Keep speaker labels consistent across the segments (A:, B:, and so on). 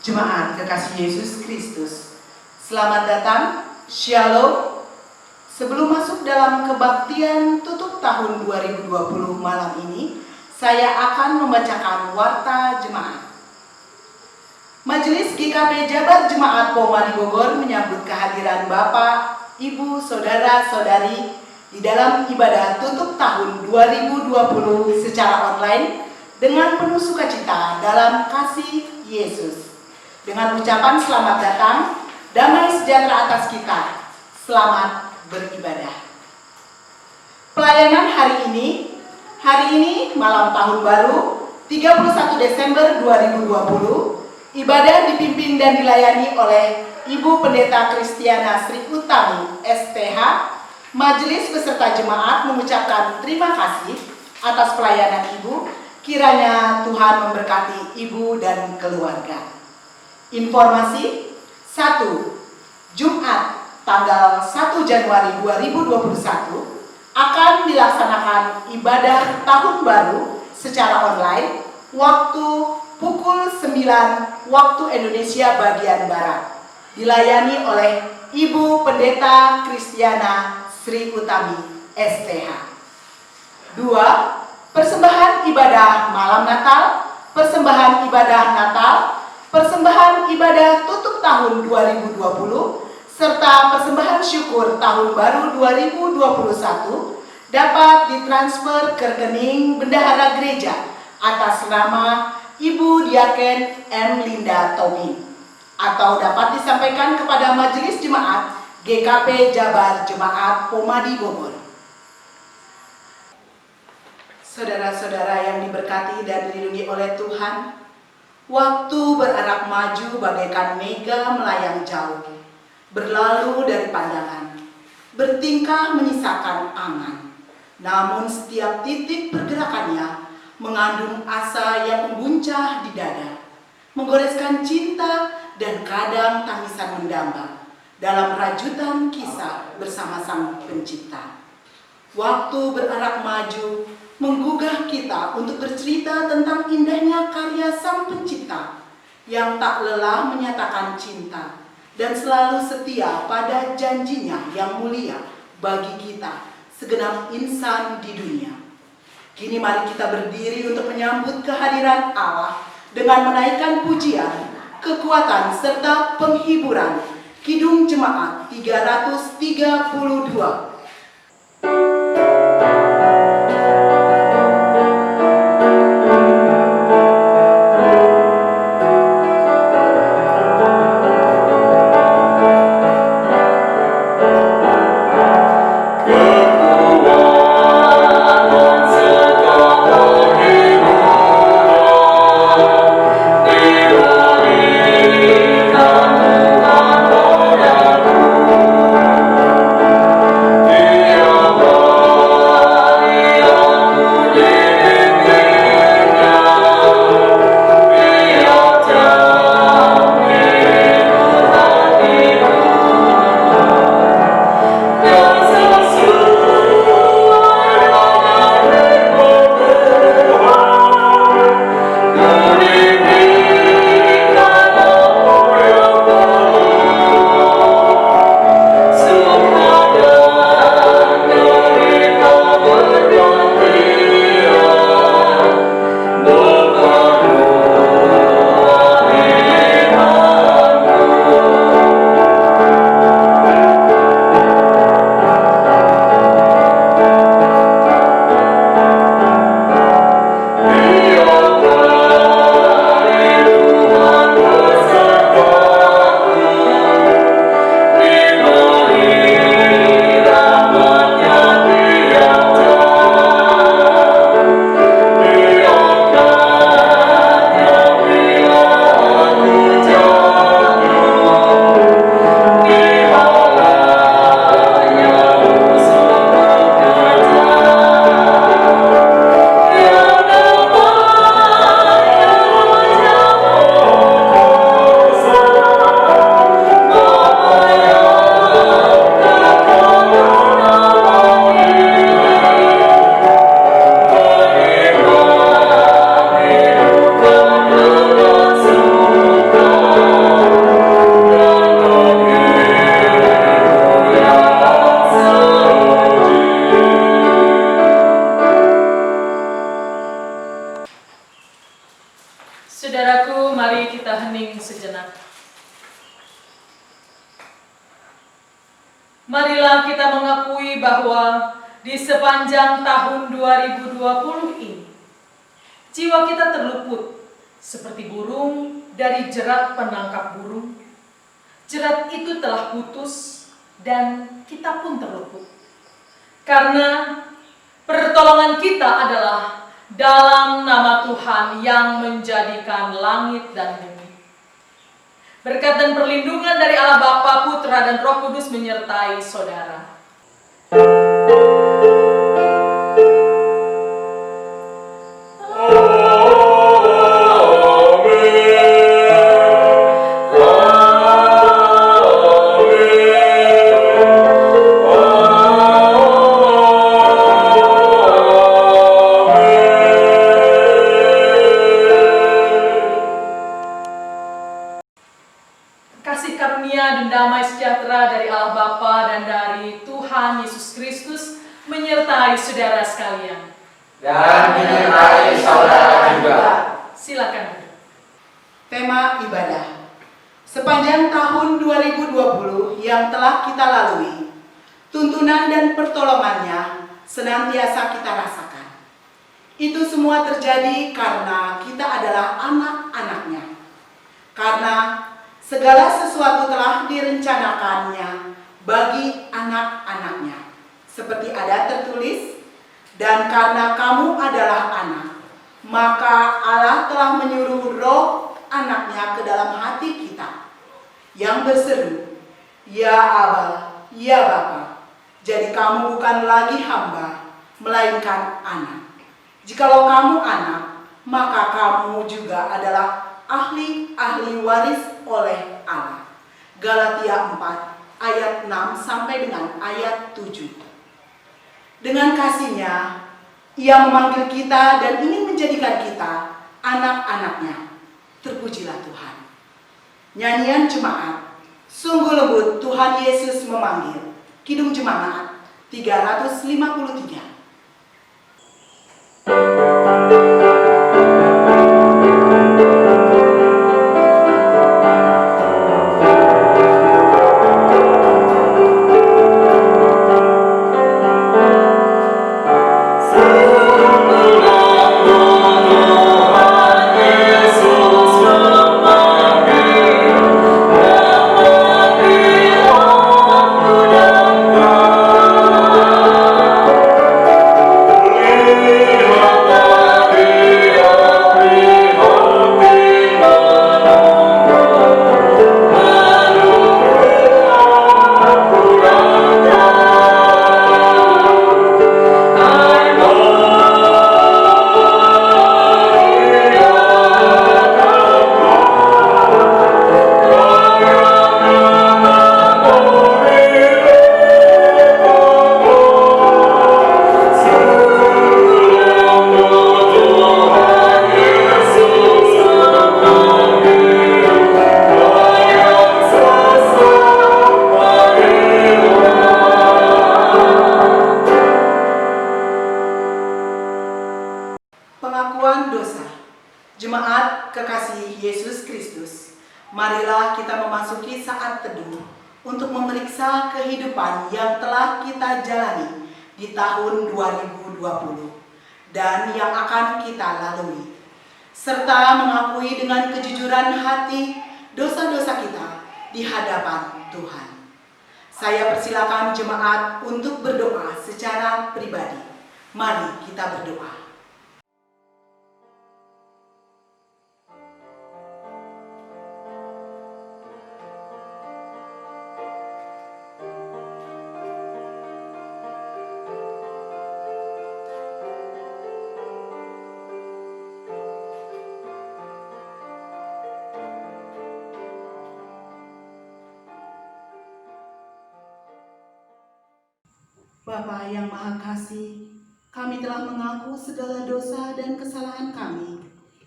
A: Jemaat kekasih Yesus Kristus, selamat datang, Shalom. Sebelum masuk dalam kebaktian tutup tahun 2020 malam ini, saya akan membacakan warta jemaat. Majelis GKP Jabar Jemaat Pomadi Bogor menyambut kehadiran Bapak, Ibu, Saudara-saudari di dalam ibadah tutup tahun 2020 secara online dengan penuh sukacita dalam kasih Yesus. Dengan ucapan selamat datang, damai sejahtera atas kita, selamat beribadah. Pelayanan hari ini malam tahun baru 31 Desember 2020, ibadah dipimpin dan dilayani oleh Ibu Pendeta Kristiana Sri Utami SPH. Majelis beserta jemaat mengucapkan terima kasih atas pelayanan Ibu. Kiranya Tuhan memberkati Ibu dan keluarga. Informasi 1. Jumat tanggal 1 Januari 2021 akan dilaksanakan ibadah tahun baru secara online waktu pukul 9 waktu Indonesia bagian Barat. Dilayani oleh Ibu Pendeta Kristiana Sri Utami SPH. 2. Persembahan ibadah malam Natal, persembahan ibadah Natal, persembahan ibadah tutup tahun 2020, serta persembahan syukur tahun baru 2021 dapat ditransfer ke rekening bendahara gereja atas nama Ibu Diaken M. Linda Tommy, atau dapat disampaikan kepada Majelis Jemaat GKP Jabar Jemaat Pomadi Bogor. Saudara-saudara yang diberkati dan dilindungi oleh Tuhan, waktu berarah maju bagaikan mega melayang jauh, berlalu dari pandangan, bertingkah menyisakan angan. Namun setiap titik pergerakannya mengandung asa yang membuncah di dada, menggoreskan cinta dan kadang tangisan mendamba dalam rajutan kisah bersama Sang Pencipta. Waktu berarah maju menggugah kita untuk bercerita tentang indahnya karya Sang Pencipta yang tak lelah menyatakan cinta dan selalu setia pada janjinya yang mulia bagi kita segenap insan di dunia. Kini mari kita berdiri untuk menyambut kehadiran Allah dengan menaikkan pujian, kekuatan serta penghiburan Kidung Jemaat 332.
B: Terima kita hening sejenak. Marilah kita mengakui bahwa di sepanjang tahun 2020 ini, jiwa kita terluput seperti burung dari jerat penangkap burung. Jerat itu telah putus dan kita pun terluput. Karena pertolongan kita adalah dalam nama Tuhan yang menjadikan langit dan bumi. Berkat dan perlindungan dari Allah Bapa, Putra, dan Roh Kudus menyertai saudara. Kasih karunia dan damai sejahtera dari Allah Bapa dan dari Tuhan Yesus Kristus menyertai saudara sekalian.
C: Dan menyertai saudara juga.
B: Silakan duduk.
A: Tema ibadah. Sepanjang tahun 2020 yang telah kita lalui, tuntunan dan pertolongannya senantiasa kita rasakan. Itu semua terjadi karena kita adalah anak-anaknya. Karena segala sesuatu telah direncanakannya bagi anak-anaknya. Seperti ada tertulis, dan karena kamu adalah anak, maka Allah telah menyuruh roh anaknya ke dalam hati kita, yang berseru, Ya Aba, Ya Bapa. Jadi kamu bukan lagi hamba, melainkan anak. Jikalau kamu anak, maka kamu juga adalah ahli-ahli waris oleh Allah. Galatia 4 ayat 6 sampai dengan ayat 7. Dengan kasih-Nya, Ia memanggil kita dan ingin menjadikan kita anak-anaknya. Terpujilah Tuhan. Nyanyian Jemaat, sungguh lembut Tuhan Yesus memanggil. Kidung Jemaat 353. Pengakuan dosa. Jemaat kekasih Yesus Kristus, marilah kita memasuki saat teduh untuk memeriksa kehidupan yang telah kita jalani di tahun 2020 dan yang akan kita lalui, serta mengakui dengan kejujuran hati dosa-dosa kita di hadapan Tuhan. Saya persilakan jemaat untuk berdoa secara pribadi. Mari kita berdoa. Bapa yang Maha Kasih, kami telah mengaku segala dosa dan kesalahan kami.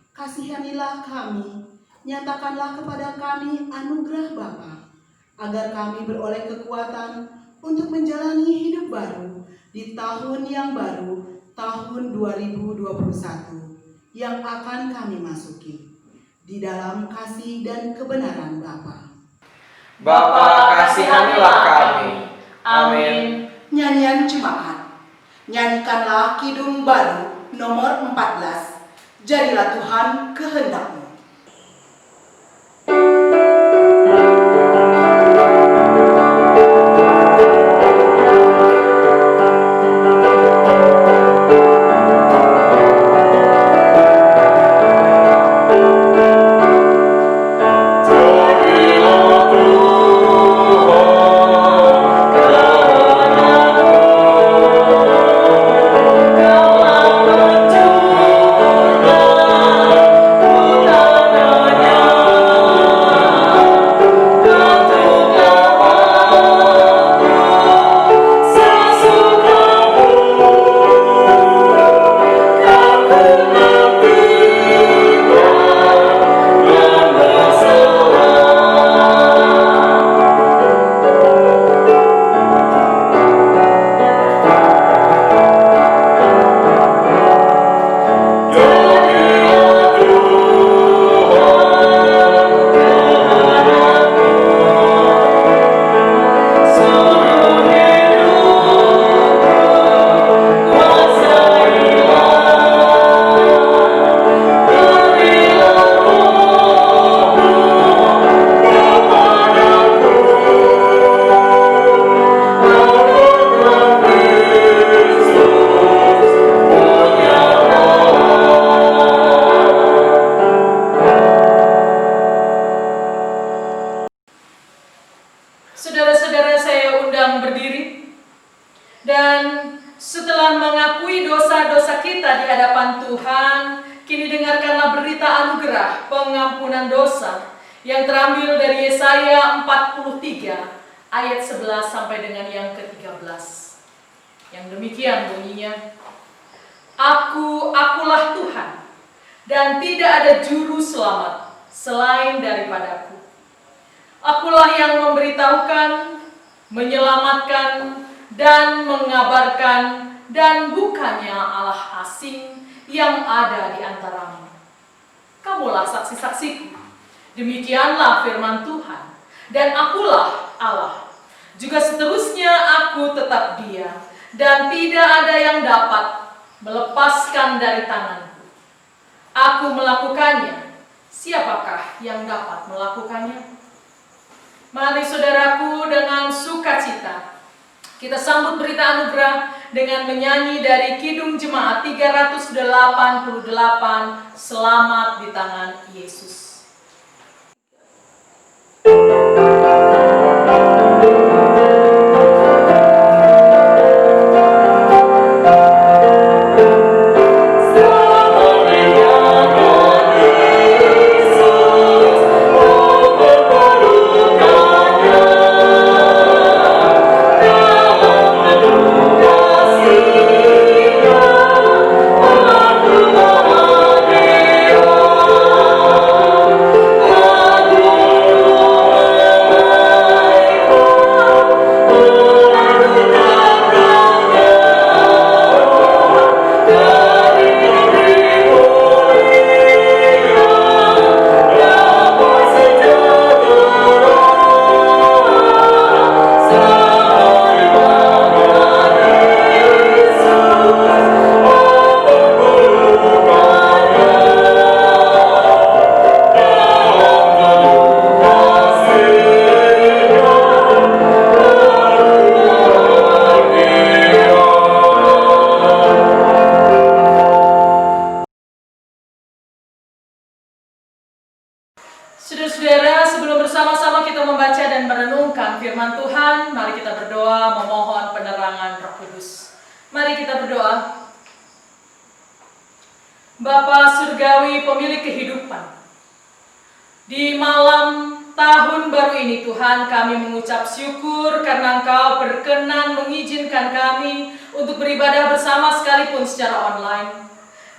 A: Kasihanilah kami, nyatakanlah kepada kami anugerah Bapa, agar kami beroleh kekuatan untuk menjalani hidup baru di tahun yang baru, tahun 2021, yang akan kami masuki. di dalam kasih dan kebenaran Bapa.
C: Bapa, kasihanilah kami. Amin.
A: Nyanyian Jemaat. Nyanyikanlah Kidung Baru nomor 14. Jadilah Tuhan kehendak-Mu.
B: Saudara-saudara, saya undang berdiri. Dan setelah mengakui dosa-dosa kita di hadapan Tuhan, kini dengarkanlah berita anugerah pengampunan dosa yang terambil dari Yesaya 43 ayat 11 sampai dengan yang ke-13. Yang demikian bunyinya, Akulah Tuhan, dan tidak ada juru selamat selain daripadaku. Akulah yang memberitahukan, menyelamatkan, dan mengabarkan, dan bukannya Allah asing yang ada di antaramu. Kamulah saksi-saksiku. Demikianlah firman Tuhan. Dan akulah Allah. Juga seterusnya aku tetap Dia, dan tidak ada yang dapat melepaskan dari tanganku. Aku melakukannya. Siapakah yang dapat melakukannya? Mari saudaraku, dengan sukacita kita sambut berita anugerah dengan menyanyi dari Kidung Jemaat 388, Selamat di Tangan Yesus. Saudara-saudara, sebelum bersama-sama kita membaca dan merenungkan firman Tuhan, mari kita berdoa memohon penerangan Roh Kudus. Mari kita berdoa. Bapa Surgawi, pemilik kehidupan, di malam tahun baru ini Tuhan, kami mengucap syukur karena Engkau berkenan mengizinkan kami untuk beribadah bersama sekalipun secara online.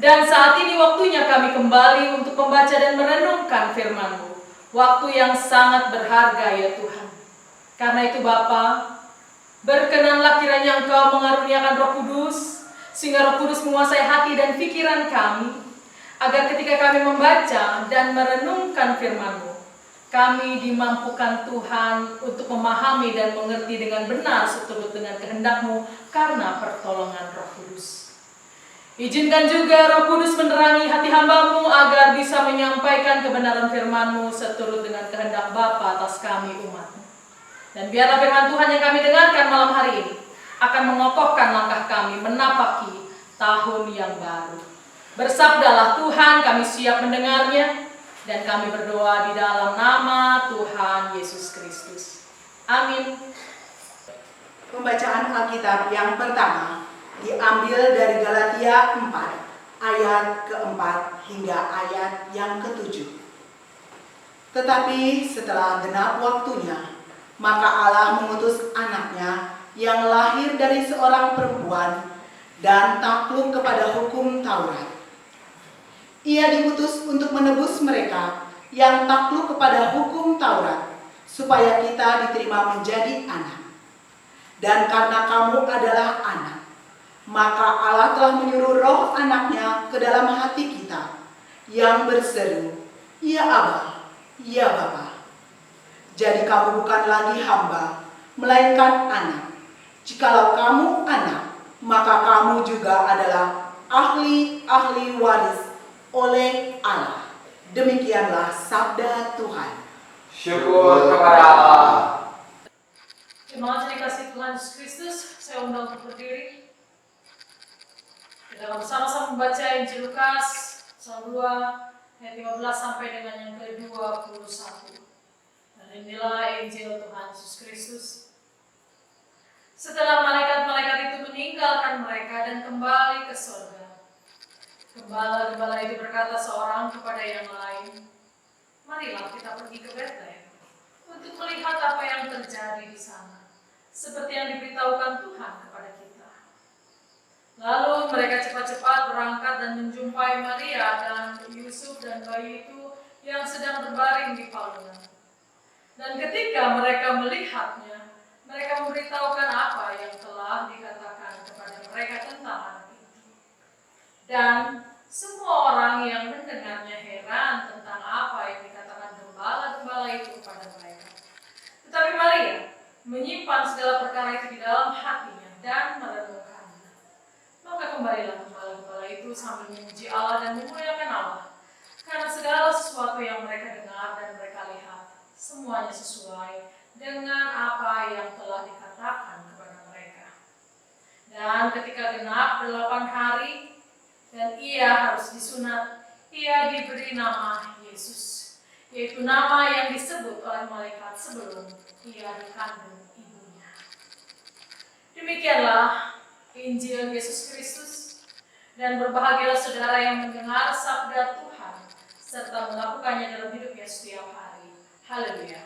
B: Dan saat ini waktunya kami kembali untuk membaca dan merenungkan firman-Mu. Waktu yang sangat berharga ya Tuhan. Karena itu Bapa, berkenanlah kiranya Engkau mengaruniakan Roh Kudus, sehingga Roh Kudus menguasai hati dan pikiran kami, agar ketika kami membaca dan merenungkan firman-Mu, kami dimampukan Tuhan untuk memahami dan mengerti dengan benar seturut dengan kehendak-Mu karena pertolongan Roh Kudus. Izinkan juga Roh Kudus menerangi hati hamba-Mu agar bisa menyampaikan kebenaran firman-Mu seturut dengan kehendak Bapa atas kami umat-Mu. Dan biarlah firman Tuhan yang kami dengarkan malam hari ini akan mengokohkan langkah kami menapaki tahun yang baru. Bersabdalah Tuhan, kami siap mendengarnya, dan kami berdoa di dalam nama Tuhan Yesus Kristus. Amin.
A: Pembacaan Alkitab yang pertama diambil dari Galatia 4 ayat keempat hingga ayat yang ketujuh. Tetapi setelah genap waktunya, maka Allah mengutus anaknya yang lahir dari seorang perempuan dan takluk kepada hukum Taurat. Ia diutus untuk menebus mereka yang takluk kepada hukum Taurat, supaya kita diterima menjadi anak. Dan karena kamu adalah anak, maka Allah telah menyuruh roh anaknya ke dalam hati kita, yang berseru, "Ya Aba, ya Bapa." Jadi kamu bukan lagi hamba, melainkan anak. Jikalau kamu anak, maka kamu juga adalah ahli waris oleh Allah. Demikianlah sabda Tuhan.
C: Syukur kepada Allah.
B: Jemaat yang dikasihi Tuhan Yesus Kristus, saya undang untuk berdiri. Kita akan bersama-sama membaca Injil Lukas pasal 2 ayat 15 sampai dengan yang ke-21. Dan inilah Injil Tuhan Yesus Kristus. Setelah malaikat-malaikat itu meninggalkan mereka dan kembali ke surga, gembala-gembala itu berkata seorang kepada yang lain, "Marilah kita pergi ke Betlehem untuk melihat apa yang terjadi di sana, seperti yang diberitahukan Tuhan kepada kita." Lalu mereka cepat-cepat berangkat dan menjumpai Maria dan Yusuf dan bayi itu yang sedang berbaring di palungan. Dan ketika mereka melihatnya, mereka memberitahukan apa yang telah dikatakan kepada mereka tentang anak itu. Dan semua orang yang mendengarnya heran tentang apa yang dikatakan gembala-gembala itu kepada mereka. Tetapi Maria menyimpan segala perkara itu di dalam hatinya dan merenungkannya. Maka kembalilah gembala-gembala itu sambil memuji Allah dan memuliakan Allah, karena segala sesuatu yang mereka dengar dan mereka lihat, semuanya sesuai dengan apa yang telah dikatakan kepada mereka. Dan ketika genap 8 hari, dan ia harus disunat, ia diberi nama Yesus, yaitu nama yang disebut oleh malaikat sebelum ia dikandung ibunya. Demikianlah Injil Yesus Kristus, dan berbahagialah saudara yang mendengar sabda Tuhan, serta melakukannya dalam hidupnya setiap hari. Haleluya.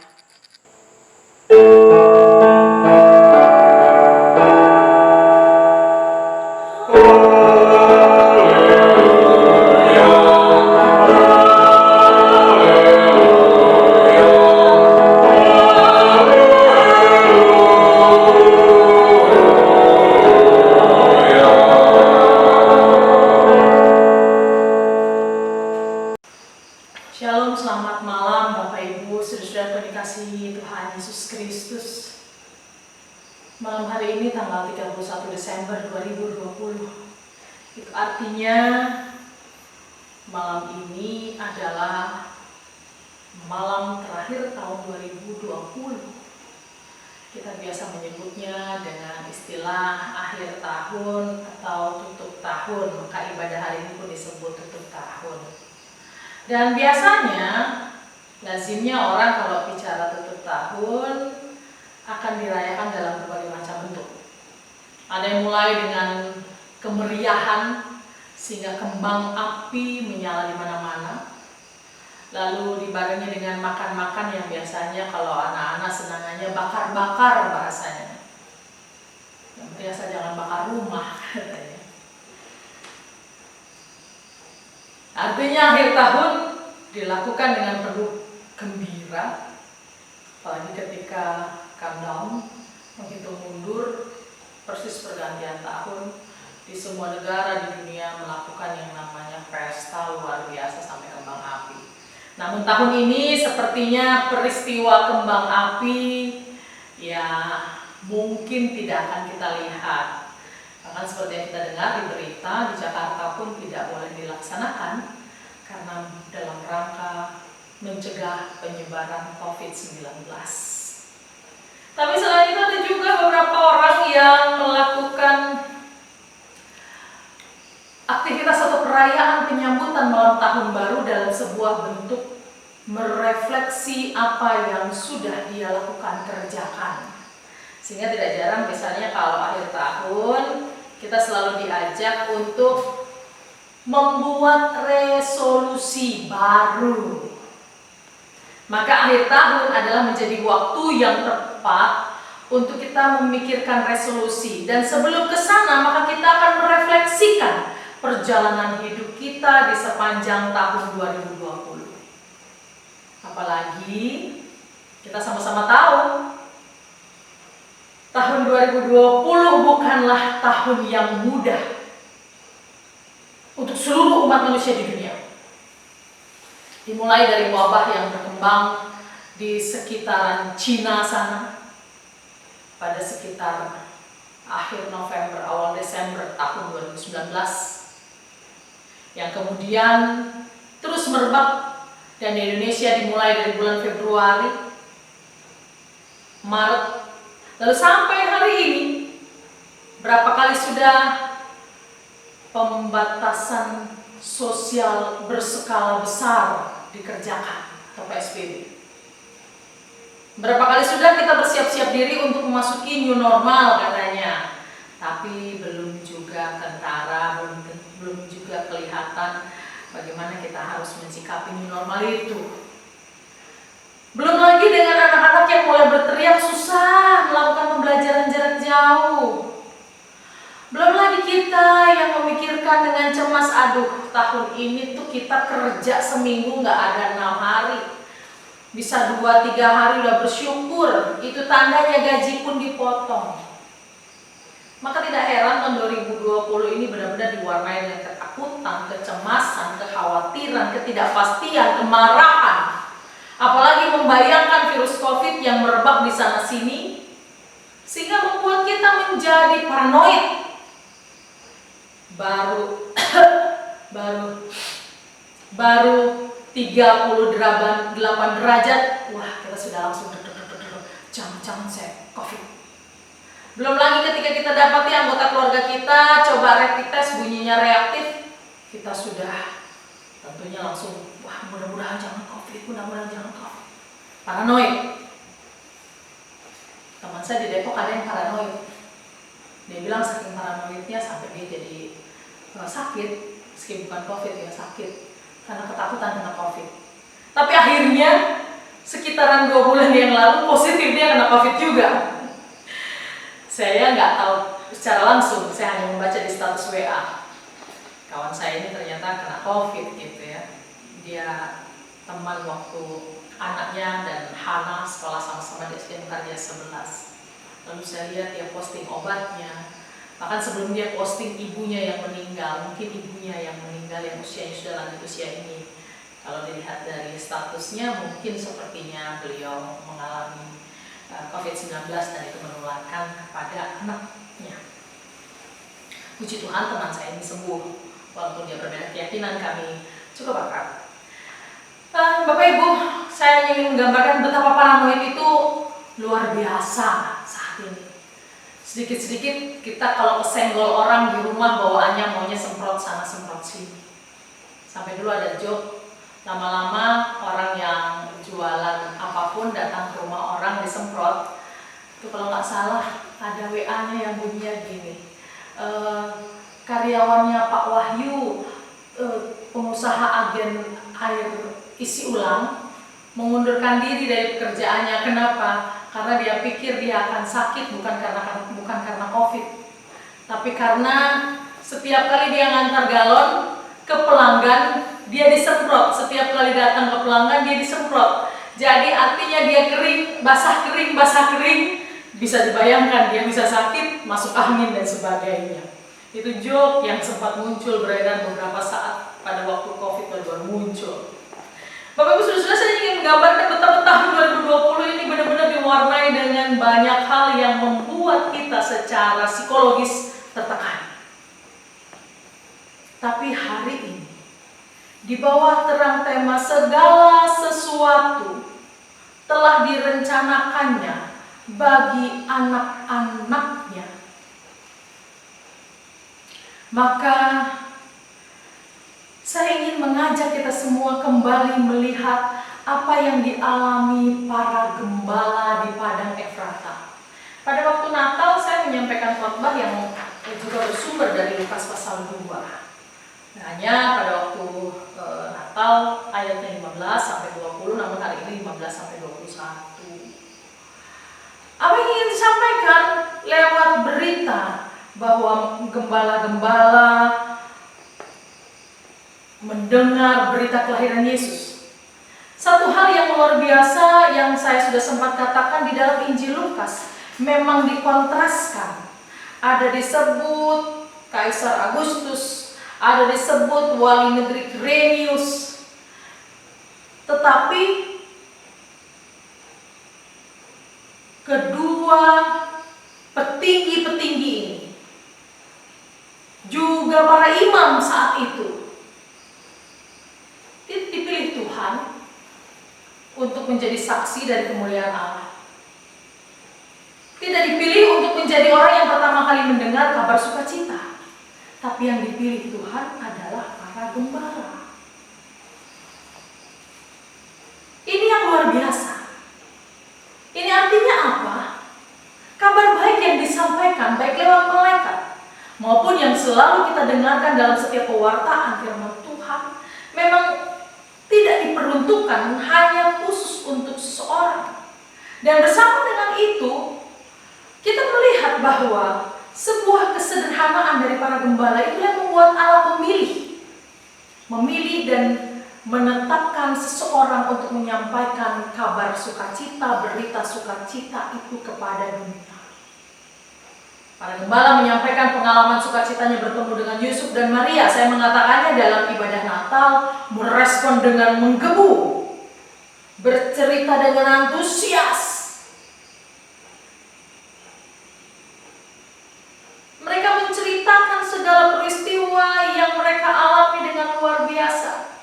B: Shalom, selamat malam Bapak Ibu, saudara-saudara yang dikasihi Tuhan Yesus Kristus. Malam hari ini tanggal 31 Desember 2020. Itu artinya malam ini adalah malam terakhir tahun 2020. Kita biasa menyebutnya dengan istilah akhir tahun atau tutup tahun, maka ibadah hari ini pun disebut tutup tahun. Dan biasanya, lazimnya orang kalau bicara tutup tahun akan dirayakan dalam berbagai macam bentuk. Ada yang mulai dengan kemeriahan sehingga kembang api menyala di mana-mana. Lalu dibarengi dengan makan-makan yang biasanya kalau anak-anak senangannya bakar-bakar bahasanya. Yang penting asal jangan bakar rumah katanya. Artinya akhir tahun dilakukan dengan penuh gembira, apalagi ketika countdown, menghitung mundur persis pergantian tahun, di semua negara di dunia melakukan yang namanya pesta luar biasa sampai kembang api. Namun tahun ini sepertinya peristiwa kembang api ya mungkin tidak akan kita lihat. Bahkan seperti yang kita dengar di berita, di Jakarta pun tidak boleh dilaksanakan karena dalam rangka mencegah penyebaran COVID-19. Tapi selain itu ada juga beberapa orang yang melakukan aktivitas atau perayaan penyambutan malam tahun baru dalam sebuah bentuk merefleksi apa yang sudah dia lakukan kerjakan. Sehingga tidak jarang misalnya kalau akhir tahun kita selalu diajak untuk membuat resolusi baru. Maka akhir tahun adalah menjadi waktu yang tepat untuk kita memikirkan resolusi. Dan sebelum ke sana maka kita akan merefleksikan perjalanan hidup kita di sepanjang tahun 2020. Apalagi kita sama-sama tahu tahun 2020 bukanlah tahun yang mudah untuk seluruh umat manusia di dunia. Dimulai dari wabah yang berkembang di sekitaran Cina sana pada sekitar akhir November, awal Desember tahun 2019, yang kemudian terus merebak dan di Indonesia dimulai dari bulan Februari, Maret, lalu sampai hari ini berapa kali sudah pembatasan sosial berskala besar dikerjakan atau PSBB. Berapa kali sudah kita bersiap-siap diri untuk memasuki new normal katanya, tapi belum juga kentara, belum juga kelihatan bagaimana kita harus mensikapi new normal itu. Belum lagi dengan anak-anak yang mulai berteriak susah melakukan pembelajaran jarak jauh. Belum lagi kita yang memikirkan dengan cemas, aduh tahun ini tuh kita kerja seminggu nggak ada 6 hari. Bisa 2-3 hari udah bersyukur, itu tandanya gaji pun dipotong. Maka tidak heran tahun 2020 ini benar-benar diwarnai dengan ketakutan, kecemasan, kekhawatiran, ketidakpastian, kemarahan. Apalagi membayangkan virus COVID yang merebak di sana-sini, sehingga membuat kita menjadi paranoid. baru 38 derajat, wah kita sudah langsung jangan saya COVID. Belum lagi ketika kita dapati anggota keluarga kita coba rapid test bunyinya reaktif, kita sudah tentunya langsung wah mudah-mudahan jangan COVID, paranoid. Teman saya di Depok ada yang paranoid. Dia bilang saking paranoidnya sampai dia jadi sakit, meski bukan COVID ya sakit, karena ketakutan kena COVID. Tapi akhirnya sekitaran 2 bulan yang lalu positif dia kena COVID juga. Saya nggak tahu secara langsung, saya hanya membaca di status WA. Kawan saya ini ternyata kena COVID gitu ya. Dia teman waktu anaknya dan Hana sekolah sama-sama di SD Karya 11. Lalu saya lihat dia posting obatnya. Bahkan sebelum dia posting ibunya yang meninggal, mungkin ibunya yang meninggal yang usianya sudah lanjut usia ini. Kalau dilihat dari statusnya mungkin sepertinya beliau mengalami COVID-19 dan itu menularkan kepada anaknya. Puji Tuhan teman saya ini sembuh, walaupun dia berbeda keyakinan, kami cukup akrab. Bapak Ibu, saya ingin menggambarkan betapa paranoid itu luar biasa saat ini. Sedikit-sedikit kita kalau kesenggol orang di rumah bawaannya maunya semprot sana semprot sini. Sampai dulu ada joke, lama-lama orang yang jualan apapun datang ke rumah orang disemprot. Itu kalau nggak salah ada WA-nya yang bunyinya gini, karyawannya Pak Wahyu, pengusaha agen air isi ulang, mengundurkan diri dari pekerjaannya. Kenapa? Karena dia pikir dia akan sakit bukan karena COVID, tapi karena setiap kali dia ngantar galon ke pelanggan dia disemprot. Setiap kali datang ke pelanggan dia disemprot. Jadi artinya dia kering, basah kering. Bisa dibayangkan dia bisa sakit, masuk angin dan sebagainya. Itu joke yang sempat muncul beredar beberapa saat pada waktu COVID baru muncul. Bapak Ibu Saudara, saya ingin menggambarkan betapa tahun 2020 ini benar-benar diwarnai dengan banyak hal yang membuat kita secara psikologis tertekan. Tapi hari ini, di bawah terang tema segala sesuatu telah direncanakannya bagi anak-anaknya, maka saya ingin mengajak kita semua kembali melihat apa yang dialami para gembala di Padang Efrata. Pada waktu Natal saya menyampaikan khotbah yang juga bersumber dari Lukas pasal 2. Hanya pada waktu Natal ayatnya 15 sampai 20, namun hari ini 15 sampai 21. Apa yang ingin disampaikan lewat berita bahwa gembala-gembala mendengar berita kelahiran Yesus. Satu hal yang luar biasa yang saya sudah sempat katakan di dalam Injil Lukas memang dikontraskan. Ada disebut Kaisar Agustus, ada disebut wali negeri Quirinius. Tetapi kedua petinggi-petinggi ini, juga para imam saat itu, dipilih Tuhan untuk menjadi saksi dari kemuliaan Allah. Tidak dipilih untuk menjadi orang yang pertama kali mendengar kabar sukacita, tapi yang dipilih Tuhan adalah para gembala. Ini yang luar biasa. Ini artinya apa? Kabar baik yang disampaikan baik lewat malaikat maupun yang selalu kita dengarkan dalam setiap pewartaan firman Tuhan memang tidak diperuntukkan hanya khusus untuk seseorang. Dan bersama dengan itu, kita melihat bahwa sebuah kesederhanaan dari para gembala itu yang membuat Allah memilih dan menetapkan seseorang untuk menyampaikan kabar sukacita, berita sukacita itu kepada dunia. Para gembala menyampaikan pengalaman sukacitanya bertemu dengan Yusuf dan Maria. Saya mengatakannya dalam ibadah Natal, merespon dengan menggebu, bercerita dengan antusias. Mereka menceritakan segala peristiwa yang mereka alami dengan luar biasa.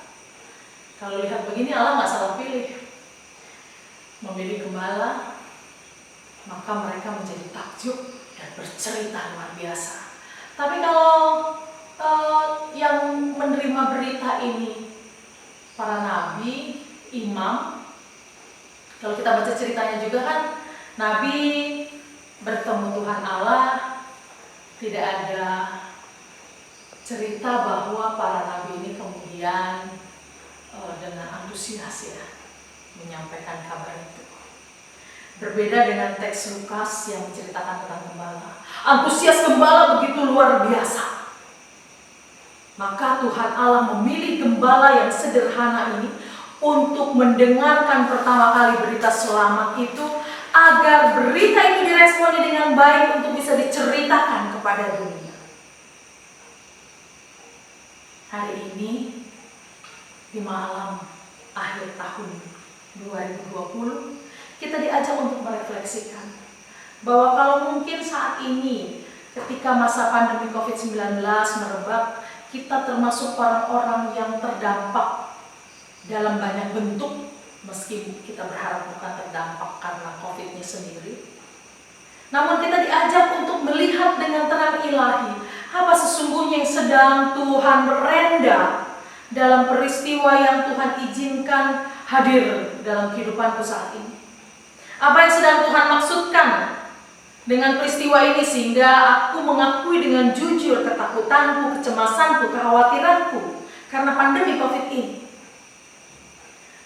B: Kalau lihat begini, Allah nggak salah pilih. Memilih gembala, maka mereka menjadi takjub dan bercerita luar biasa. Tapi kalau yang menerima berita ini para nabi, imam, kalau kita baca ceritanya juga kan, nabi bertemu Tuhan Allah, tidak ada cerita bahwa para nabi ini kemudian dengan antusias ya menyampaikan kabar itu. Berbeda dengan teks Lukas yang menceritakan tentang gembala. Antusias gembala begitu luar biasa. Maka Tuhan Allah memilih gembala yang sederhana ini untuk mendengarkan pertama kali berita selamat itu, agar berita itu diresponi dengan baik untuk bisa diceritakan kepada dunia. Hari ini di malam akhir tahun 2020, kita diajak untuk merefleksikan bahwa kalau mungkin saat ini ketika masa pandemi COVID-19 merebak, kita termasuk orang-orang yang terdampak dalam banyak bentuk, meski kita berharap bukan terdampak karena COVID-nya sendiri. Namun kita diajak untuk melihat dengan terang ilahi apa sesungguhnya yang sedang Tuhan merenda dalam peristiwa yang Tuhan izinkan hadir dalam kehidupanku saat ini. Apa yang sedang Tuhan maksudkan dengan peristiwa ini sehingga aku mengakui dengan jujur ketakutanku, kecemasanku, kekhawatiranku karena pandemi COVID ini.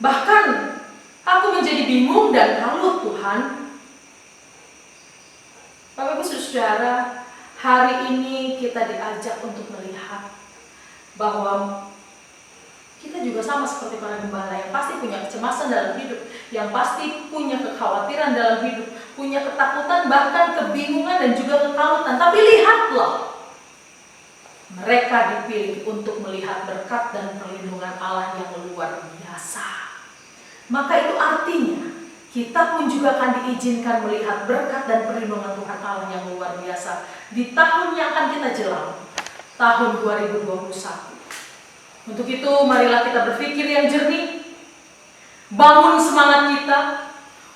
B: Bahkan aku menjadi bingung dan kalut Tuhan. Bapak Ibu Saudara, hari ini kita diajak untuk melihat bahwa kita juga sama seperti para gembala yang pasti punya kecemasan dalam hidup, yang pasti punya kekhawatiran dalam hidup, punya ketakutan, bahkan kebingungan dan juga kekalutan. Tapi lihatlah, Mereka dipilih untuk melihat berkat dan perlindungan Allah yang luar biasa. Maka itu artinya kita pun juga akan diizinkan melihat berkat dan perlindungan Tuhan Allah yang luar biasa di tahun yang akan kita jelang, tahun 2021. Untuk itu marilah kita berpikir yang jernih, bangun semangat kita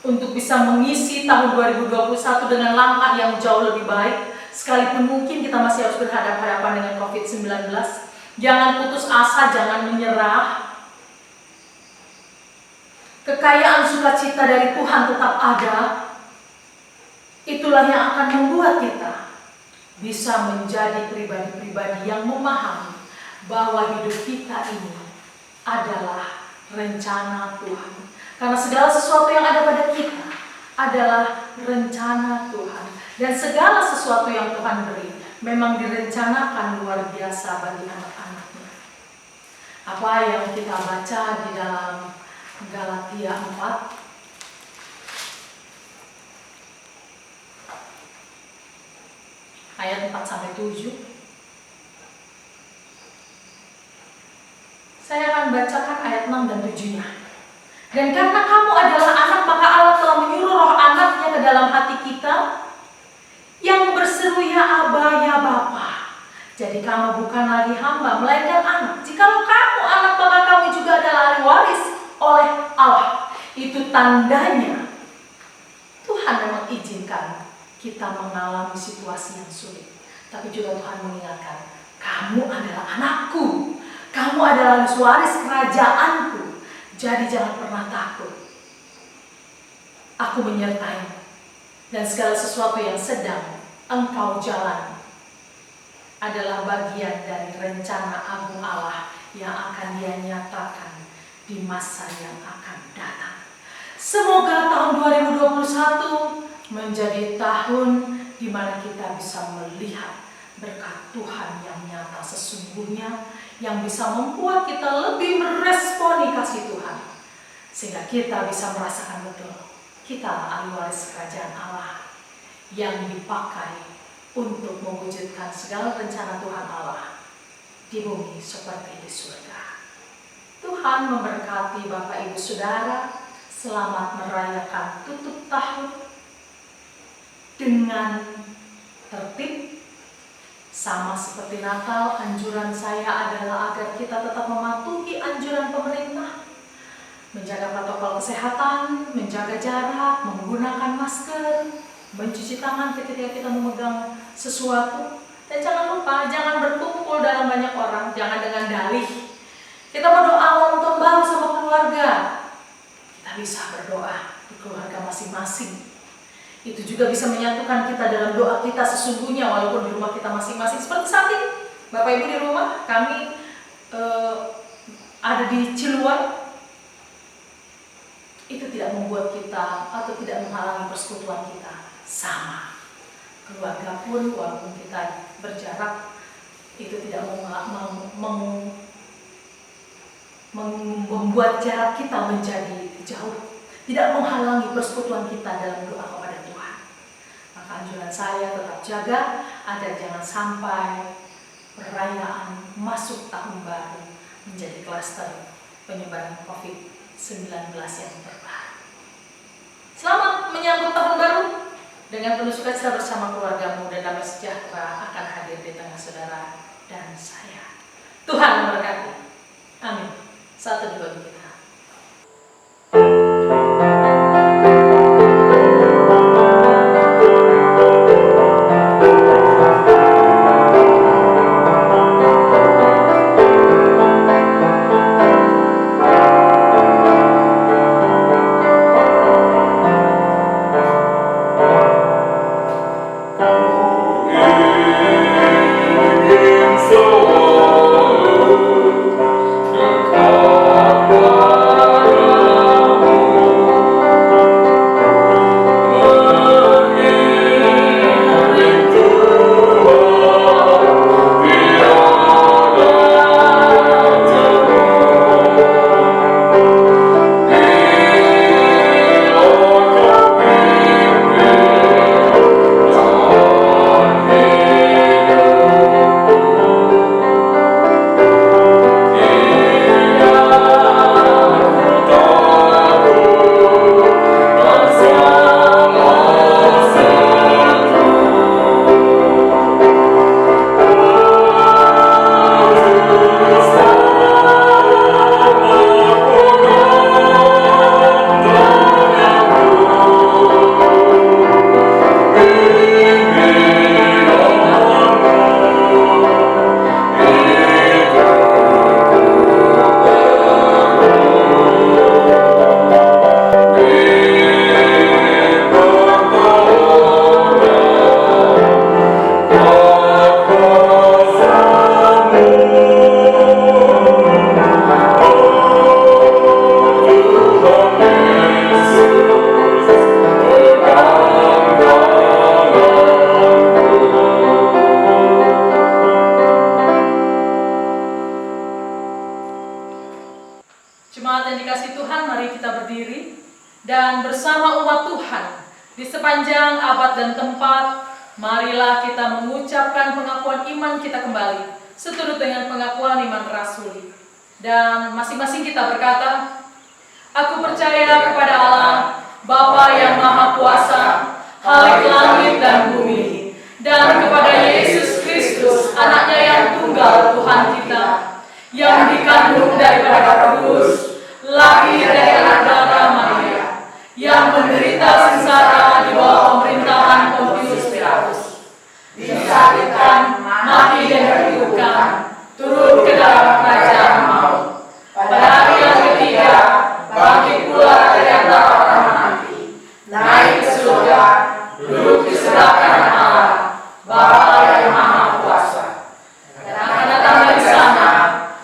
B: untuk bisa mengisi tahun 2021 dengan langkah yang jauh lebih baik. Sekalipun mungkin kita masih harus berhadapan-hadapan dengan COVID-19, jangan putus asa, jangan menyerah. Kekayaan sukacita dari Tuhan tetap ada. Itulah yang akan membuat kita bisa menjadi pribadi-pribadi yang memahami bahwa hidup kita ini adalah rencana Tuhan. Karena segala sesuatu yang ada pada kita adalah rencana Tuhan. Dan segala sesuatu yang Tuhan beri memang direncanakan luar biasa bagi anak-anaknya. Apa yang kita baca di dalam Galatia 4 ayat 4-7. Saya akan bacakan ayat 6 dan 7-nya. Dan karena kamu adalah anak, maka Allah telah menyuruh roh anaknya ke dalam hati kita yang berseru, ya Aba, ya Bapa. Jadi kamu bukan lagi hamba, melainkan anak. Jikalau kamu anak, maka kamu juga adalah ahli waris oleh Allah. Itu tandanya Tuhan memang izinkan kita mengalami situasi yang sulit. Tapi juga Tuhan mengingatkan, kamu adalah anakku, kamu adalah ahli waris kerajaanku. Jadi jangan pernah takut. Aku menyertaimu. Dan segala sesuatu yang sedang engkau jalani adalah bagian dari rencana agung Allah yang akan Dia nyatakan di masa yang akan datang. Semoga tahun 2021 menjadi tahun di mana kita bisa melihat berkat Tuhan yang nyata sesungguhnya, yang bisa membuat kita lebih meresponi kasih Tuhan, sehingga kita bisa merasakan betul kita ahli waris kerajaan Allah yang dipakai untuk mewujudkan segala rencana Tuhan Allah di bumi seperti di surga. Tuhan memberkati Bapak Ibu Saudara. Selamat merayakan tutup tahun dengan tertib. Sama seperti Natal, anjuran saya adalah agar kita tetap mematuhi anjuran pemerintah, menjaga protokol kesehatan, menjaga jarak, menggunakan masker, mencuci tangan ketika kita memegang sesuatu. Dan jangan lupa, jangan berkumpul dalam banyak orang, jangan dengan dalih. Kita berdoa untuk baru sama keluarga. Kita bisa berdoa di keluarga masing-masing. Itu juga bisa menyatukan kita dalam doa kita sesungguhnya walaupun di rumah kita masing-masing. Seperti saat ini, Bapak Ibu di rumah, kami ada di Ciluan. Itu tidak membuat kita atau tidak menghalangi persekutuan kita. Sama. Keluarga pun walaupun kita berjarak, itu tidak membuat jarak kita menjadi jauh. Tidak menghalangi persekutuan kita dalam doa kepada Tuhan. Maka anjuran saya tetap jaga agar jangan sampai perayaan masuk tahun baru menjadi klaster penyebaran COVID-19 yang terbaru. Selamat menyambut tahun baru dengan penuh sukacita bersama keluargamu, dan damai sejahtera akan hadir di tengah saudara dan saya. Tuhan memberkati. Amin. 1, 2, 3.
C: So
B: bersama umat Tuhan di sepanjang abad dan tempat, marilah kita mengucapkan pengakuan iman kita kembali, seturut dengan pengakuan iman rasuli. Dan masing-masing kita berkata, aku percaya kepada Allah, Bapa yang Maha Kuasa, Khalik langit dan bumi, dan kepada Yesus Kristus, anaknya yang tunggal Tuhan kita, yang dikandung daripada kudus, lahir dari anak darah Maria, yang menderita sengsara di bawah pemerintahan Pontius Pilatus, disalibkan, mati dan dikuburkan, turun ke dalam kerajaan maut. Pada hari yang ketiga, bangkit pula dari antara orang mati, naik ke surga, duduk di sebelah kanan Allah, Bapa yang Maha Kuasa, dan akan datang dari sana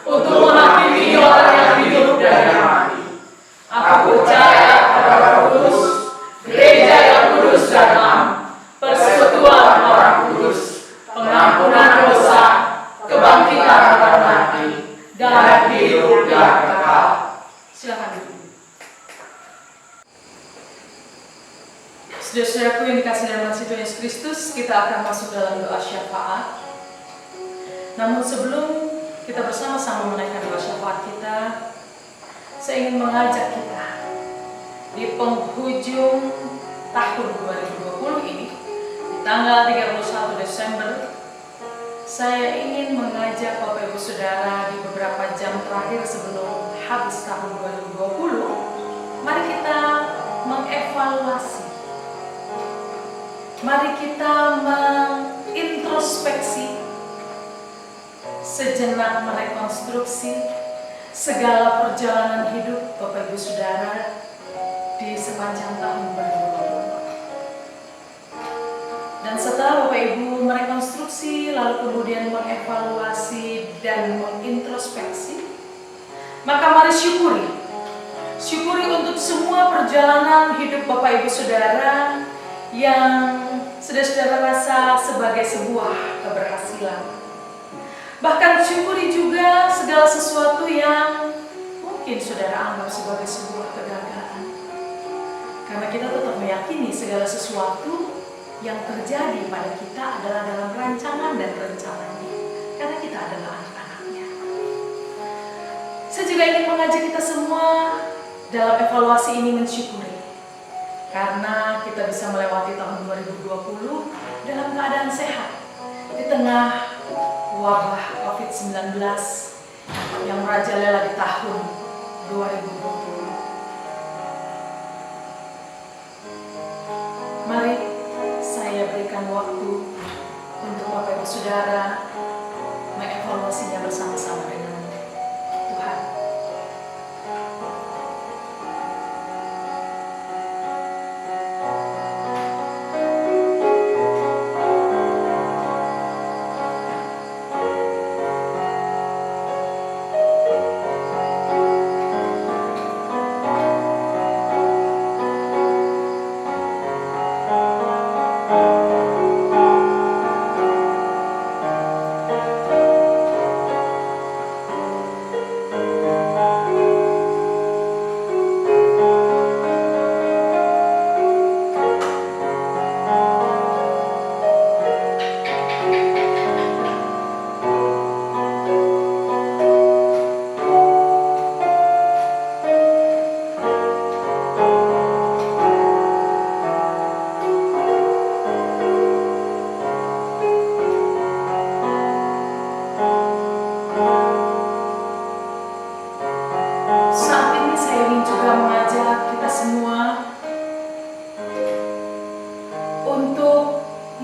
B: untuk menghakimi orang yang hidup dan yang mati. Aku percaya kepada kudus, gereja yang kudus dan am, persekutuan orang kudus, pengampunan dosa, kebangkitan orang mati, dan hidup yang kekal. Silakan duduk. Saudara-saudaraku yang dikasihi dalam Tuhan Yesus Kristus, kita akan masuk dalam doa syafaat. Namun sebelum kita bersama-sama menaikkan doa syafaat kita, saya ingin mengajak kita di penghujung tahun 2020 ini, di tanggal 31 Desember, saya ingin mengajak Bapak Ibu Saudara di beberapa jam terakhir sebelum habis tahun 2020, mari kita mengevaluasi. Mari kita mengintrospeksi, sejenak merekonstruksi segala perjalanan hidup Bapak Ibu Saudara di sepanjang tahun 2020. Dan setelah Bapak Ibu merekonstruksi, lalu kemudian mengevaluasi dan mengintrospeksi, maka mari syukuri. Syukuri untuk semua perjalanan hidup Bapak Ibu Saudara yang saudara-saudara rasa sebagai sebuah keberhasilan. Bahkan syukuri juga segala sesuatu yang mungkin saudara anggap sebagai sebuah kegagalan. Karena kita tetap meyakini segala sesuatu yang terjadi pada kita adalah dalam rancangan dan rencananya. Karena kita adalah anak-anaknya. Saya juga ingin mengajak kita semua dalam evaluasi ini mensyukuri. Karena kita bisa melewati tahun 2020 dalam keadaan sehat di tengah wabah COVID-19 yang merajalela di tahun 2020. Mari saya berikan waktu untuk Bapak Ibu Saudara mengevaluasinya bersama-sama dengan Tuhan.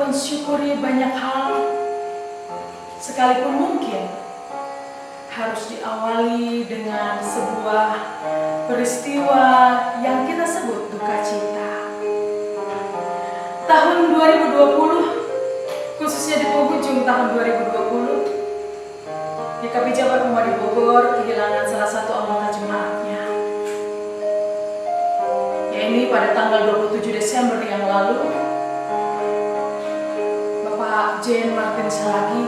B: mensyukuri banyak hal, sekalipun mungkin harus diawali dengan sebuah peristiwa yang kita sebut duka cita. Tahun 2020, khususnya di penghujung tahun 2020, GKP Jabar Pemadi Bogor kehilangan salah satu anggota jemaatnya. Yaitu pada tanggal 27 Desember yang lalu, Bapak Jane Martin Salagi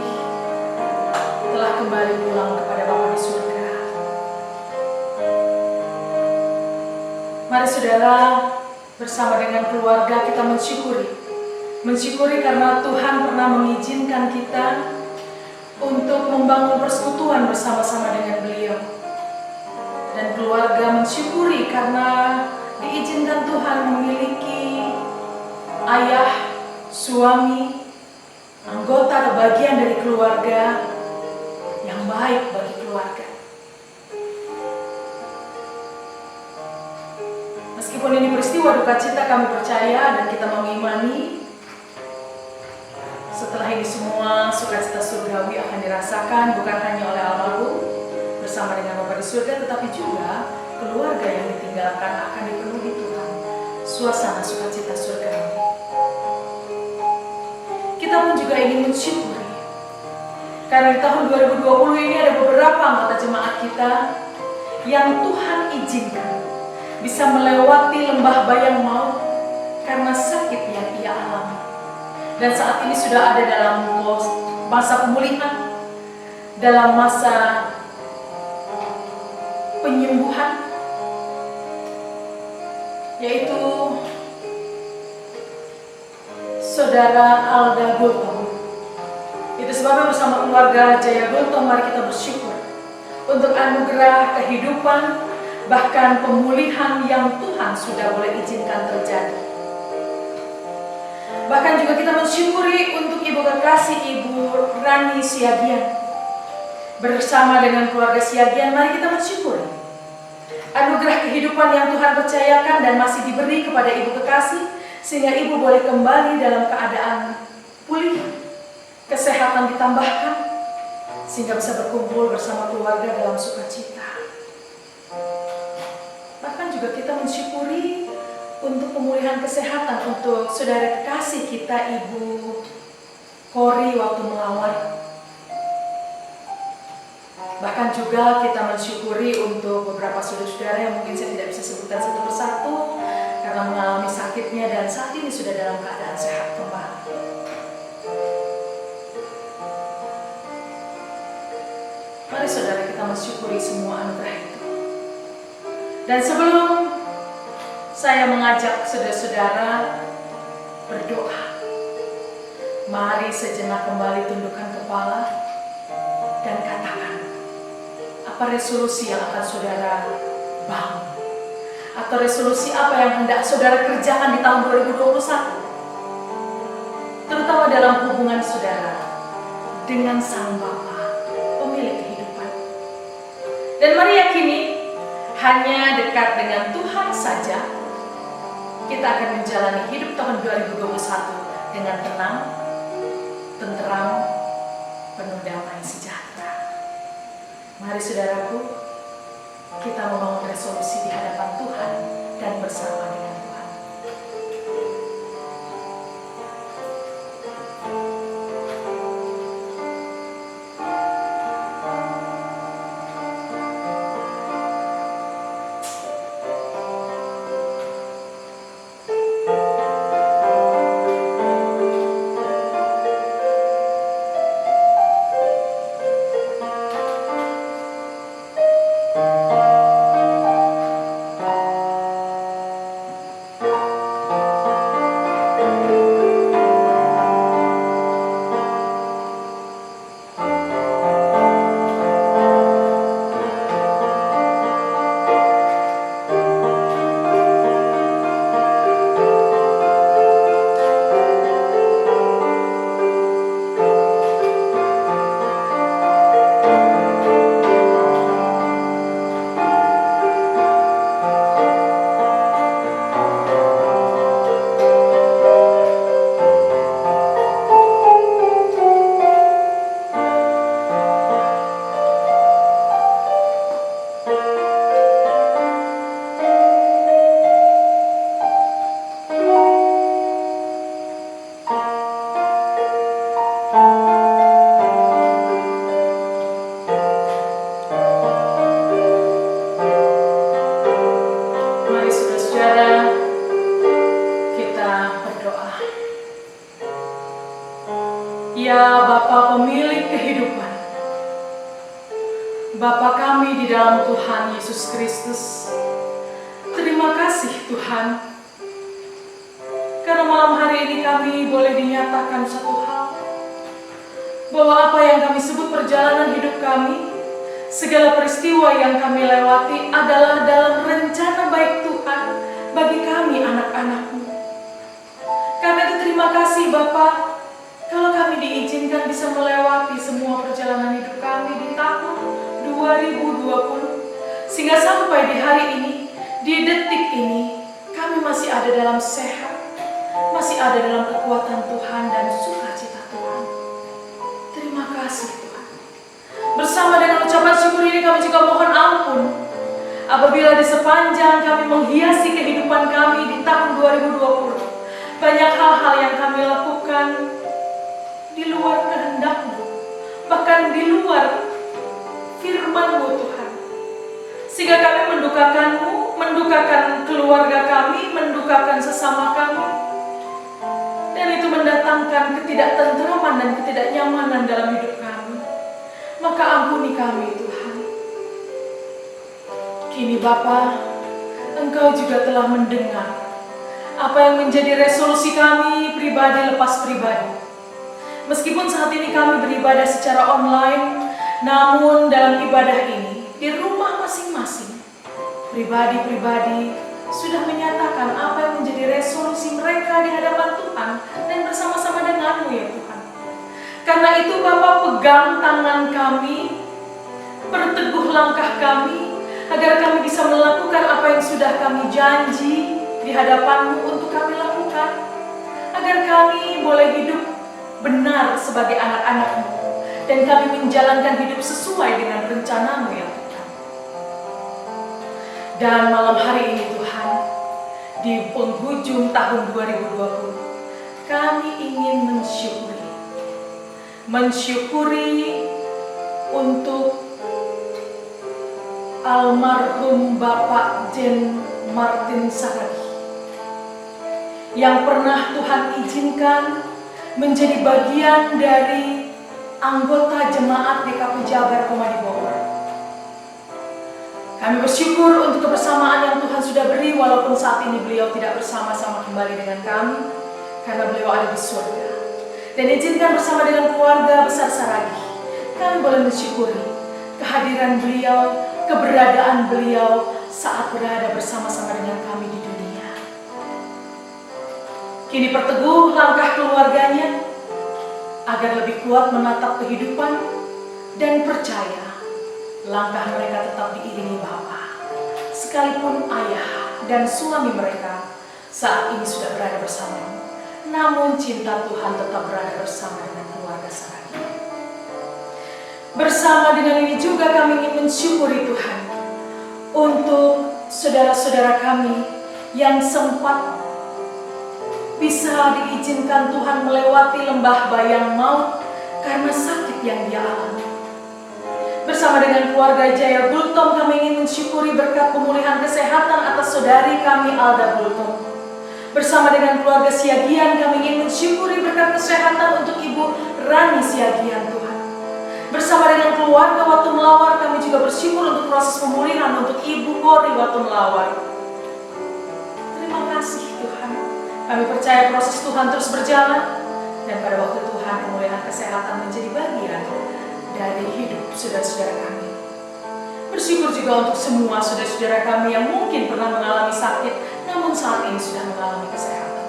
B: telah kembali pulang kepada Bapa di surga. Mari saudara, bersama dengan keluarga kita mensyukuri karena Tuhan pernah mengizinkan kita untuk membangun persekutuan bersama-sama dengan beliau. Dan keluarga mensyukuri karena diizinkan Tuhan memiliki ayah, suami, anggota atau bagian dari keluarga yang baik bagi keluarga. Meskipun ini peristiwa duka cita, kami percaya dan kita mengimani setelah ini semua sukacita surgawi akan dirasakan bukan hanya oleh almarhum bersama dengan Bapa di surga, tetapi juga keluarga yang ditinggalkan akan dipenuhi Tuhan suasana sukacita surgawi. Kita pun juga ingin mensyukuri karena di tahun 2020 ini ada beberapa anggota jemaat kita yang Tuhan izinkan bisa melewati lembah bayang maut karena sakit yang ia alami. Dan saat ini sudah ada dalam masa pemulihan, dalam masa penyembuhan, yaitu Saudara Alda Gultom. Itu sebabnya bersama keluarga Jaya Gultom mari kita bersyukur untuk anugerah kehidupan, bahkan pemulihan yang Tuhan sudah boleh izinkan terjadi. Bahkan juga kita mensyukuri untuk Ibu kekasih Ibu Rani Siagian. Bersama dengan keluarga Siagian, mari kita mensyukuri anugerah kehidupan yang Tuhan percayakan dan masih diberi kepada Ibu kekasih, sehingga Ibu boleh kembali dalam keadaan pulih, kesehatan ditambahkan, sehingga bisa berkumpul bersama keluarga dalam sukacita. Bahkan juga kita mensyukuri untuk pemulihan kesehatan untuk saudara kekasih kita Ibu Kori waktu melawat. Bahkan juga kita mensyukuri untuk beberapa saudara-saudara yang mungkin saya tidak bisa sebutkan satu persatu karena mengalami sakitnya dan saat ini sudah dalam keadaan sehat kembali. Mari saudara kita mensyukuri semua anugerah itu. Dan sebelum saya mengajak saudara-saudara berdoa, mari sejenak kembali tundukkan kepala dan katakan apa resolusi yang akan saudara bangun, atau resolusi apa yang hendak saudara kerjakan di tahun 2021, terutama dalam hubungan saudara dengan Sang Bapa, pemilik kehidupan. Dan mari yakini hanya dekat dengan Tuhan saja kita akan menjalani hidup tahun 2021 dengan tenang, tenteram, penuh damai sejahtera. Mari saudaraku, kita membangun resolusi di hadapan Tuhan dan bersama dengan Tuhan. Ya Bapa pemilik kehidupan, Bapa kami di dalam Tuhan Yesus Kristus, terima kasih Tuhan Karena malam hari ini kami boleh dinyatakan satu hal, bahwa apa yang kami sebut perjalanan hidup kami, segala peristiwa yang kami lewati adalah dalam rencana baik Tuhan bagi kami anak-anak-Mu. Karena itu terima kasih Bapa, kalau kami diizinkan bisa melewati semua perjalanan hidup kami di tahun 2020, sehingga sampai di hari ini, di detik ini, kami masih ada dalam sehat, masih ada dalam kekuatan Tuhan dan sukacita Tuhan. Terima kasih Tuhan. Bersama dengan ucapan syukur ini kami juga mohon ampun apabila di sepanjang kami menghiasi kehidupan kami di tahun 2020, banyak hal-hal yang kami lakukan di luar kehendak-Mu, bahkan di luar firman-Mu Tuhan, sehingga kami mendukakan-Mu, mendukakan keluarga kami, mendukakan sesama kami, dan itu mendatangkan ketidaktentraman dan ketidaknyamanan dalam hidup kami. Maka ampuni kami Tuhan. Kini Bapa, Engkau juga telah mendengar apa yang menjadi resolusi kami pribadi lepas pribadi. Meskipun saat ini kami beribadah secara online, namun dalam ibadah ini, di rumah masing-masing, pribadi-pribadi sudah menyatakan apa yang menjadi resolusi mereka di hadapan Tuhan dan bersama-sama dengan-Mu ya Tuhan. Karena itu Bapa, pegang tangan kami, perteguh langkah kami, agar kami bisa melakukan apa yang sudah kami janji di hadapan-Mu untuk kami lakukan, agar kami boleh hidup benar sebagai anak-anak-Mu, dan kami menjalankan hidup sesuai dengan rencana-Mu ya Tuhan. Dan malam hari ini Tuhan, di penghujung tahun 2020, kami ingin mensyukuri untuk almarhum Bapak Jen Martin Saragi, yang pernah Tuhan izinkan menjadi bagian dari anggota jemaat GKP Jabar Komadi Bogor. Kami bersyukur untuk kebersamaan yang Tuhan sudah beri, walaupun saat ini beliau tidak bersama-sama kembali dengan kami, karena beliau ada di surga. Dan izinkan bersama dengan keluarga besar Saragi, kami boleh mensyukuri kehadiran beliau, keberadaan beliau saat berada bersama-sama dengan kami di dunia. Kini perteguh langkah keluarganya agar lebih kuat menatap kehidupan dan percaya langkah mereka tetap diiringi Bapa, sekalipun ayah dan suami mereka saat ini sudah berada bersama. Namun cinta Tuhan tetap berada bersama dengan keluarga Saragi. Bersama dengan ini juga kami ingin mensyukuri Tuhan untuk saudara-saudara kami yang sempat bisa diizinkan Tuhan melewati lembah bayang maut karena sakit yang dia alami. Bersama dengan keluarga Jaya Bultom, kami ingin mensyukuri berkat pemulihan kesehatan atas saudari kami Alda Bultom. Bersama dengan keluarga Siagian, kami ingin mensyukuri berkat kesehatan untuk Ibu Rani Siagian Tuhan. Bersama dengan keluarga Watu Melawar, kami juga bersyukur untuk proses pemulihan untuk Ibu Kori Watu Melawar. Terima kasih Tuhan. Kami percaya proses Tuhan terus berjalan, dan pada waktu Tuhan pemulihan kesehatan menjadi bagian dari hidup saudara-saudara kami. Bersyukur juga untuk semua saudara-saudara kami yang mungkin pernah mengalami sakit, namun saat ini sudah mengalami kesehatan.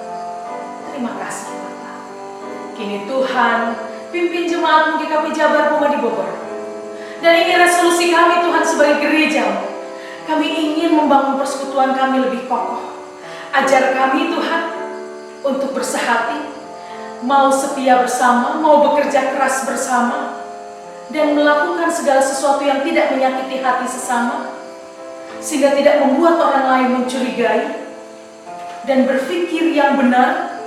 B: Terima kasih Bapak. Kini Tuhan pimpin jemaat GKP Jabar Komadi Bogor. Dan ini resolusi kami Tuhan sebagai gereja. Kami ingin membangun persekutuan kami lebih kokoh. Ajar kami Tuhan untuk bersehati, mau setia bersama, mau bekerja keras bersama, dan melakukan segala sesuatu yang tidak menyakiti hati sesama, sehingga tidak membuat orang lain mencurigai, dan berpikir yang benar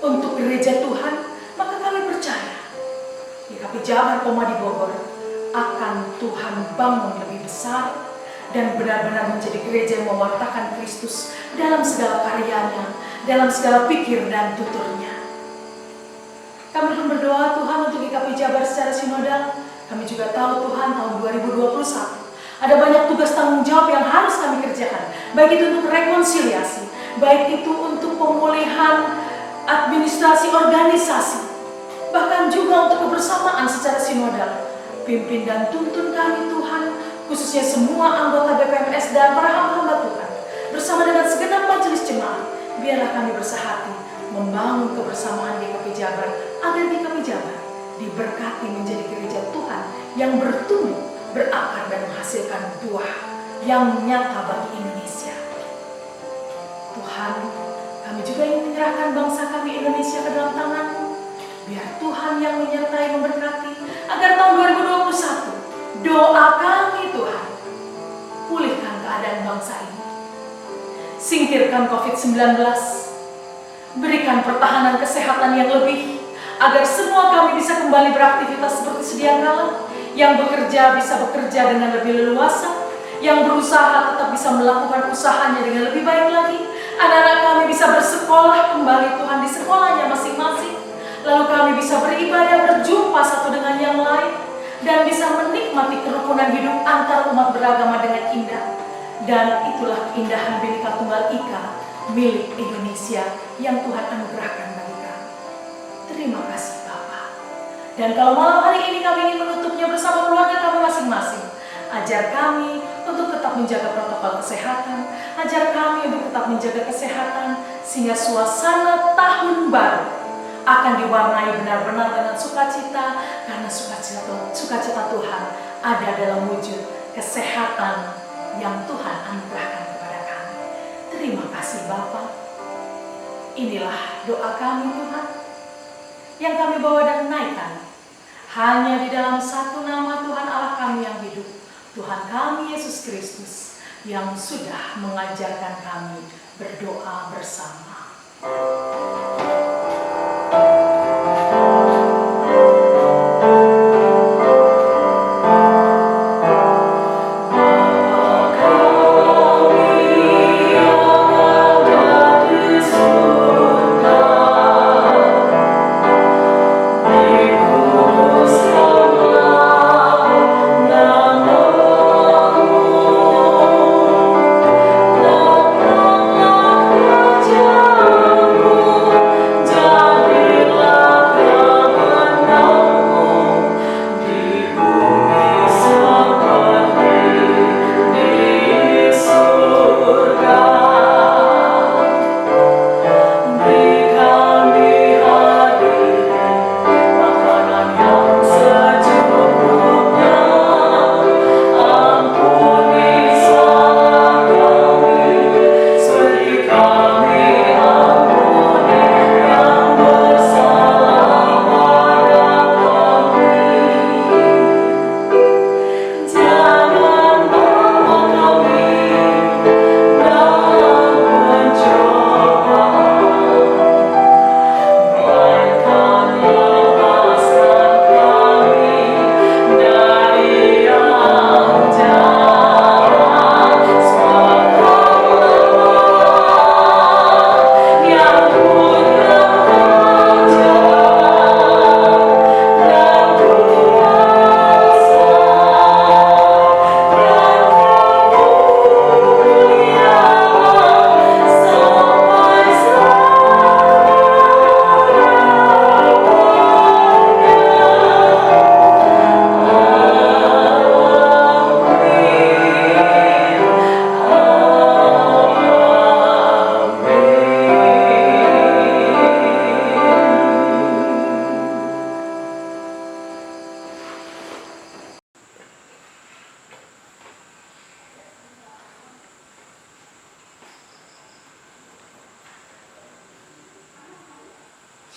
B: untuk gereja Tuhan. Maka kami percaya GKP Jabar Komadi Bogor akan Tuhan bangun lebih besar dan benar-benar menjadi gereja yang mewartakan Kristus dalam segala karyanya, dalam segala pikir dan tuturnya. Kami pun berdoa Tuhan untuk GKP Jabar secara sinodal. Kami juga tahu Tuhan tahun 2021 ada banyak tugas tanggung jawab yang harus kami kerjakan, baik itu untuk rekonsiliasi, baik itu untuk pemulihan pemulihan administrasi organisasi, bahkan juga untuk kebersamaan secara sinodal. Pimpin dan tuntun kami Tuhan, khususnya semua anggota BPMS dan para hamba-hamba Tuhan, bersama dengan segenap majelis jemaat. Biarlah kami bersahati membangun kebersamaan GKP Jabar, agar GKP Jabar diberkati menjadi gereja Tuhan yang bertumbuh, berakar dan menghasilkan buah yang nyata bagi Indonesia. Tuhan, kami juga ingin menyerahkan bangsa kami Indonesia ke dalam tangan-Mu. Biar Tuhan yang menyertai memberkati, agar tahun 2021 doa kami Tuhan, pulihkan keadaan bangsa ini. Singkirkan COVID-19, berikan pertahanan kesehatan yang lebih, agar semua kami bisa kembali beraktivitas seperti sedia kala. Yang bekerja bisa bekerja dengan lebih leluasa, yang berusaha tetap bisa melakukan usahanya dengan lebih baik lagi. Anak-anak kami bisa bersekolah kembali Tuhan di sekolahnya masing-masing. Lalu kami bisa beribadah, berjumpa satu dengan yang lain, dan bisa menikmati kerukunan hidup antar umat beragama dengan indah. Dan itulah keindahan Bhinneka Tunggal Ika milik Indonesia yang Tuhan anugerahkan bagi kami. Terima kasih Bapa. Dan kalau malam hari ini kami ingin menutupnya bersama keluarga kami masing-masing, ajar kami untuk tetap menjaga protokol kesehatan, ajar kami untuk tetap menjaga kesehatan, sehingga suasana tahun baru akan diwarnai benar-benar dengan sukacita, karena sukacita Tuhan ada dalam wujud kesehatan yang Tuhan anugerahkan kepada kami. Terima kasih Bapa. Inilah doa kami Tuhan, yang kami bawa dan naikkan hanya di dalam satu nama Tuhan Allah kami yang hidup, Tuhan kami Yesus Kristus, yang sudah mengajarkan kami berdoa bersama.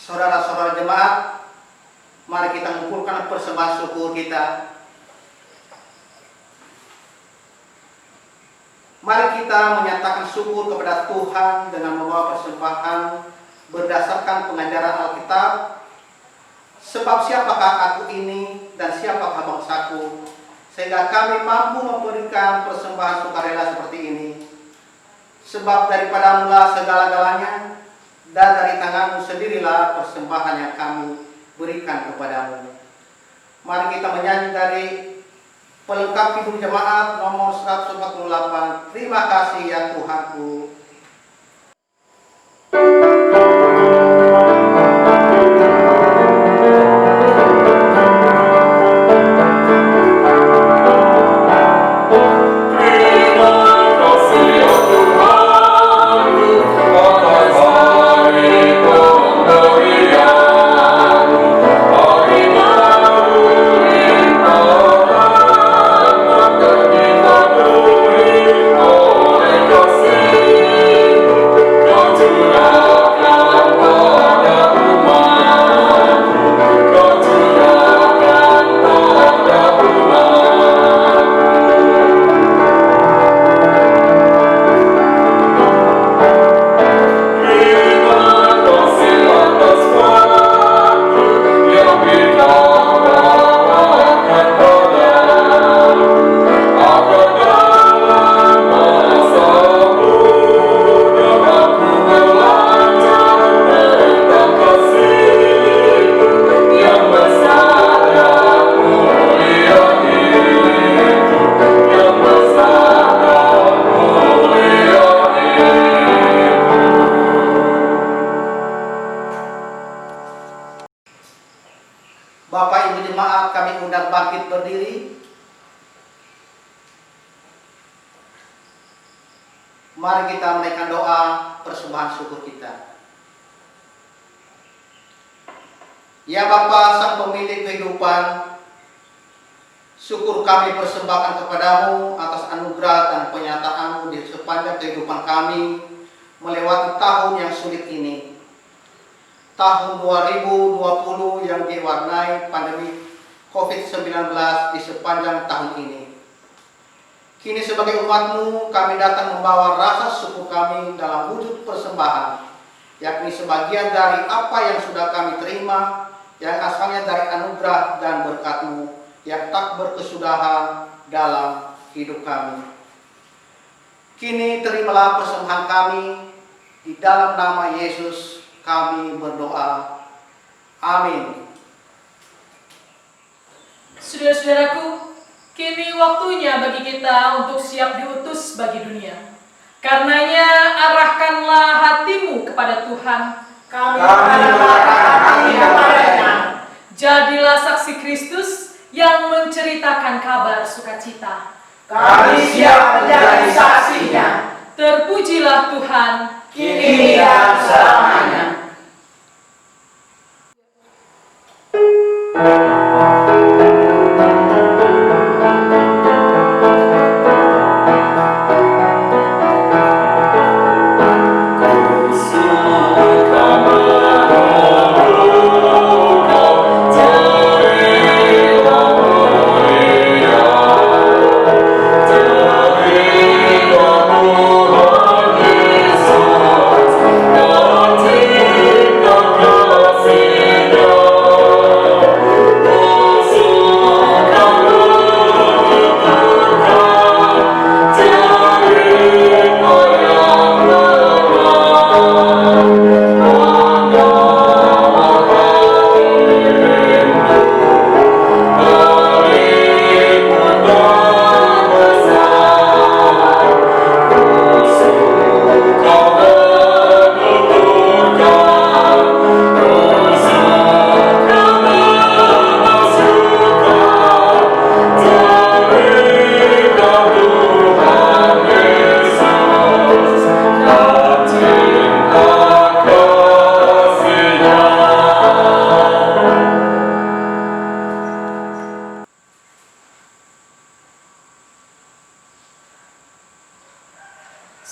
D: Saudara-saudara jemaat, mari kita mengumpulkan persembahan syukur kita. Mari kita menyatakan syukur kepada Tuhan dengan membawa persembahan berdasarkan pengajaran Alkitab. Sebab siapakah aku ini dan siapakah bangsaku, sehingga kami mampu memberikan persembahan sukarela seperti ini. Sebab daripada mula segala-galanya, dan dari tanganmu sendirilah persembahan yang kami berikan kepadamu. Mari kita menyanyi dari pelengkap hidup jemaat nomor 148. Terima kasih ya Tuhanku. Ibu Jemaat kami undang bangkit berdiri. Mari kita menaikkan doa persembahan syukur kita. Ya Bapa, Sang Pemilik kehidupan, syukur kami persembahkan kepadamu atas anugerah dan penyertaan-Mu di sepanjang kehidupan kami melewati tahun yang sulit ini. Tahun 2020 yang diwarnai pandemi COVID-19 di sepanjang tahun ini. Kini sebagai umat-Mu, kami datang membawa rasa syukur kami dalam wujud persembahan, yakni sebagian dari apa yang sudah kami terima, yang asalnya dari anugerah dan berkat-Mu, yang tak berkesudahan dalam hidup kami. Kini terimalah persembahan kami, di dalam nama Yesus kami berdoa. Amin.
B: Saudara-saudaraku, kini waktunya bagi kita untuk siap diutus bagi dunia. Karenanya arahkanlah hatimu kepada Tuhan.
A: Kami mengarahkan hati kepadanya.
B: Jadilah saksi Kristus yang menceritakan kabar sukacita.
A: Kami siap menjadi saksinya.
B: Terpujilah Tuhan.
A: Kini dan selamanya.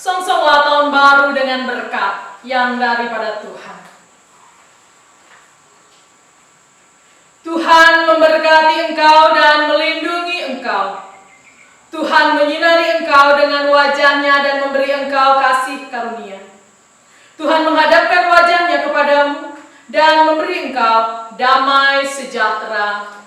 B: Songsonglah tahun baru dengan berkat yang daripada Tuhan. Tuhan memberkati engkau dan melindungi engkau. Tuhan menyinari engkau dengan wajahnya dan memberi engkau kasih karunia. Tuhan menghadapkan wajahnya kepadamu dan memberi engkau damai sejahtera.